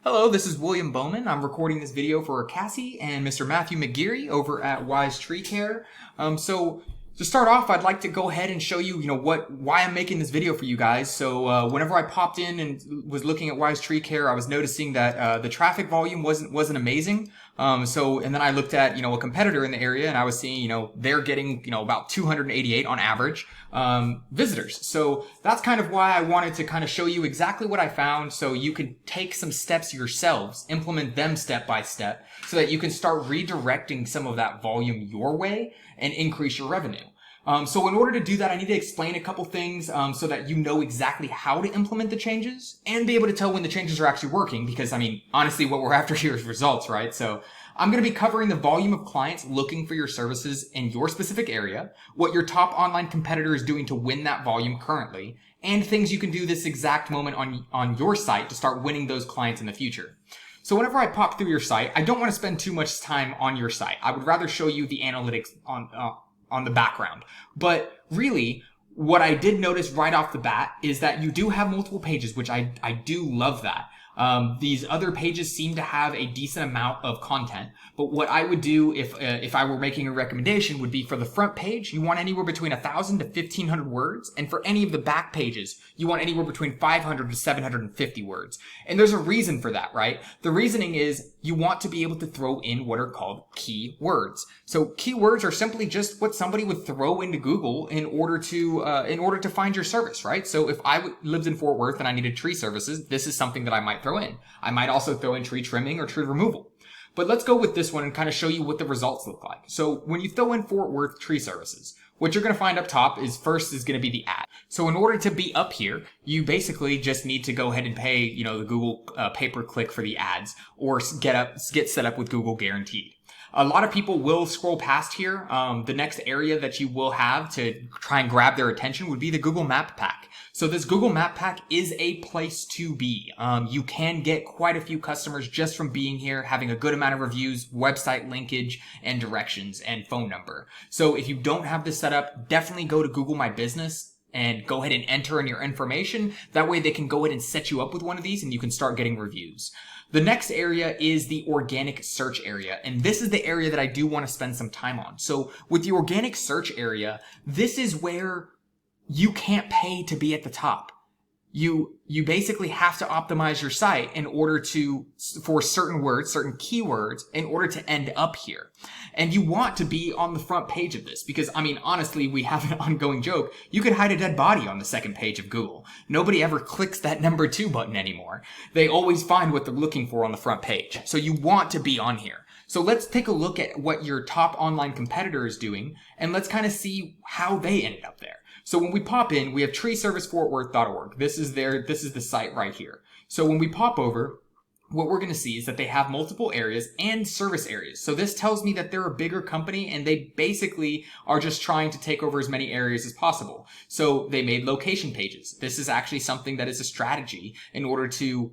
Hello, this is William Bowman. I'm recording this video for Cassie and Mr. Matthew McGeary over at Wise Tree Care. So to start off, I'd like to go ahead and show you, why I'm making this video for you guys. So whenever I popped in and was looking at Wise Tree Care, I was noticing that the traffic volume wasn't amazing. And then I looked at, a competitor in the area, and I was seeing, they're getting, about 288 on average visitors. So that's kind of why I wanted to kind of show you exactly what I found, so you can take some steps yourselves, implement them step by step, so that you can start redirecting some of that volume your way and increase your revenue. So in order to do that, I need to explain a couple things so that you know exactly how to implement the changes and be able to tell when the changes are actually working, because, honestly, what we're after here is results, right? So I'm going to be covering the volume of clients looking for your services in your specific area, what your top online competitor is doing to win that volume currently, and things you can do this exact moment on your site to start winning those clients in the future. So whenever I pop through your site, I don't want to spend too much time on your site. I would rather show you the analytics on the background. But really, what I did notice right off the bat is that you do have multiple pages, which I do love that. These other pages seem to have a decent amount of content, but what I would do if I were making a recommendation would be for the front page, you want anywhere between 1,000 to 1,500 words, and for any of the back pages, you want anywhere between 500 to 750 words. And there's a reason for that, right? The reasoning is you want to be able to throw in what are called keywords. So keywords are simply just what somebody would throw into Google in order to find your service, right? So if I lived in Fort Worth and I needed tree services, this is something that I might throw in. I might also throw in tree trimming or tree removal. But let's go with this one and kind of show you what the results look like. So when you throw in Fort Worth tree services, what you're going to find up top is going to be the ad. So in order to be up here, you basically just need to go ahead and pay, the Google pay-per-click for the ads, or get set up with Google Guaranteed. A lot of people will scroll past here. The next area that you will have to try and grab their attention would be the Google Map Pack. So this Google Map Pack is a place to be. You can get quite a few customers just from being here, having a good amount of reviews, website linkage, and directions, and phone number. So if you don't have this set up, definitely go to Google My Business and go ahead and enter in your information. That way they can go ahead and set you up with one of these and you can start getting reviews. The next area is the organic search area, and this is the area that I do want to spend some time on. So with the organic search area, this is where you can't pay to be at the top. You basically have to optimize your site in order for certain words, certain keywords, in order to end up here. And you want to be on the front page of this because, honestly, we have an ongoing joke. You could hide a dead body on the second page of Google. Nobody ever clicks that number 2 button anymore. They always find what they're looking for on the front page. So you want to be on here. So let's take a look at what your top online competitor is doing, and let's kind of see how they ended up there. So when we pop in, we have treeservicefortworth.org. This is the site right here. So when we pop over, what we're going to see is that they have multiple areas and service areas. So this tells me that they're a bigger company and they basically are just trying to take over as many areas as possible. So they made location pages. This is actually something that is a strategy in order to,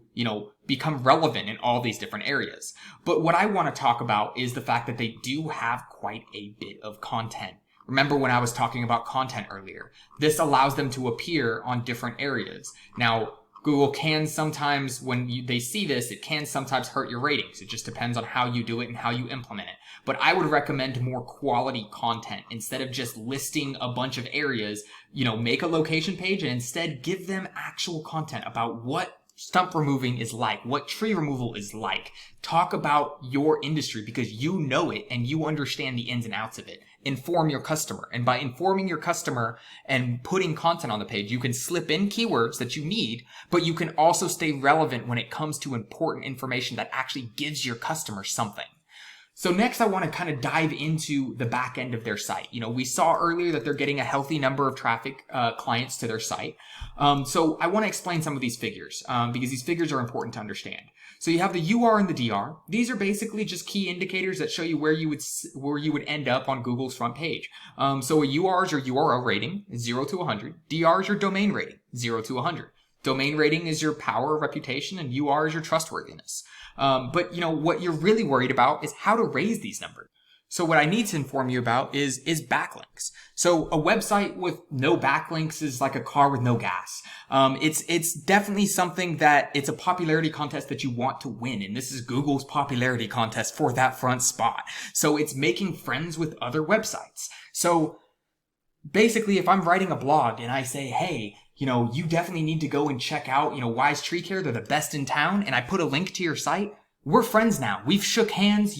become relevant in all these different areas. But what I want to talk about is the fact that they do have quite a bit of content. Remember when I was talking about content earlier? This allows them to appear on different areas. Now, Google can sometimes, when they see this, it can sometimes hurt your ratings. It just depends on how you do it and how you implement it. But I would recommend more quality content instead of just listing a bunch of areas. Make a location page and instead give them actual content about what stump removing is like, what tree removal is like. Talk about your industry because you know it and you understand the ins and outs of it. Inform your customer. And by informing your customer and putting content on the page, you can slip in keywords that you need, but you can also stay relevant when it comes to important information that actually gives your customer something. So next I want to kind of dive into the back end of their site. We saw earlier that they're getting a healthy number of traffic clients to their site. So I want to explain some of these figures because these figures are important to understand. So you have the UR and the DR. These are basically just key indicators that show you where you would end up on Google's front page. So a UR is your URL rating, 0 to 100. DR is your domain rating, 0 to 100. Domain rating is your power, reputation, and UR is your trustworthiness. But what you're really worried about is how to raise these numbers. So what I need to inform you about is backlinks. So a website with no backlinks is like a car with no gas. It's definitely something that it's a popularity contest that you want to win. And this is Google's popularity contest for that front spot. So it's making friends with other websites. So basically, if I'm writing a blog and I say, hey, you definitely need to go and check out, Wise Tree Care. They're the best in town. And I put a link to your site. We're friends now. We've shook hands.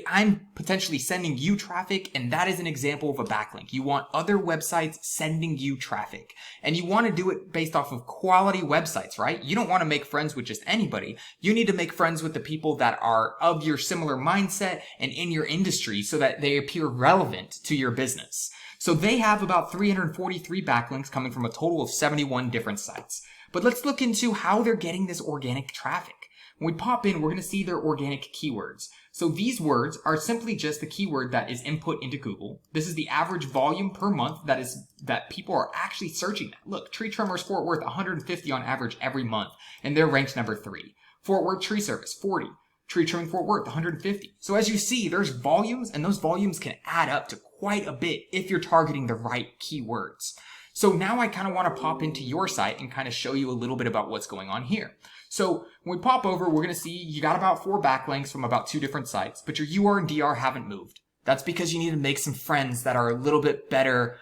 I'm potentially sending you traffic, and that is an example of a backlink. You want other websites sending you traffic, and you want to do it based off of quality websites, right? You don't want to make friends with just anybody. You need to make friends with the people that are of your similar mindset and in your industry so that they appear relevant to your business. So they have about 343 backlinks coming from a total of 71 different sites. But let's look into how they're getting this organic traffic. When we pop in, we're going to see their organic keywords. So these words are simply just the keyword that is input into Google. This is the average volume per month that people are actually searching that. Look, tree trimmers Fort Worth, 150 on average every month, and they're ranked number 3. Fort Worth tree service, 40. Tree trimming Fort Worth, 150. So as you see, there's volumes, and those volumes can add up to quite a bit if you're targeting the right keywords. So now I kind of want to pop into your site and kind of show you a little bit about what's going on here. So when we pop over, we're going to see you got about 4 backlinks from about 2 different sites, but your UR and DR haven't moved. That's because you need to make some friends that are a little bit better,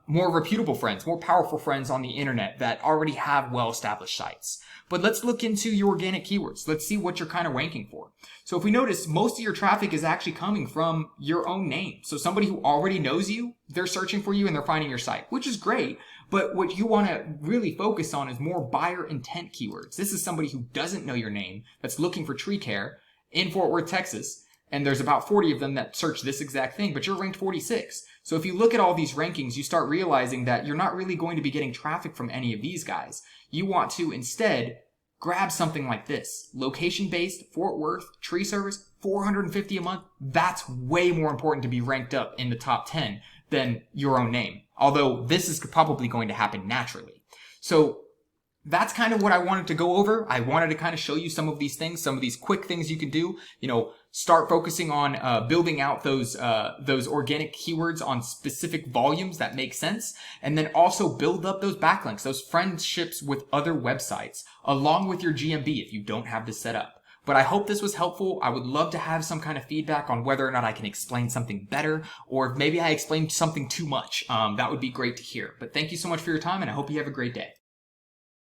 more reputable friends, more powerful friends on the internet that already have well-established sites. But let's look into your organic keywords. Let's see what you're kind of ranking for. So if we notice, most of your traffic is actually coming from your own name. So somebody who already knows you, they're searching for you and they're finding your site, which is great. But what you want to really focus on is more buyer intent keywords. This is somebody who doesn't know your name, that's looking for tree care in Fort Worth, Texas. And there's about 40 of them that search this exact thing, but you're ranked 46. So if you look at all these rankings, you start realizing that you're not really going to be getting traffic from any of these guys. You want to instead grab something like this. Location-based, Fort Worth, tree service, 450 a month. That's way more important to be ranked up in the top 10 than your own name. Although this is probably going to happen naturally. So that's kind of what I wanted to go over. I wanted to kind of show you some of these things, some of these quick things you can do. Start focusing on building out those organic keywords on specific volumes that make sense, and then also build up those backlinks, those friendships with other websites, along with your GMB if you don't have this set up. But I hope this was helpful. I would love to have some kind of feedback on whether or not I can explain something better, or if maybe I explained something too much. That would be great to hear. But thank you so much for your time, and I hope you have a great day.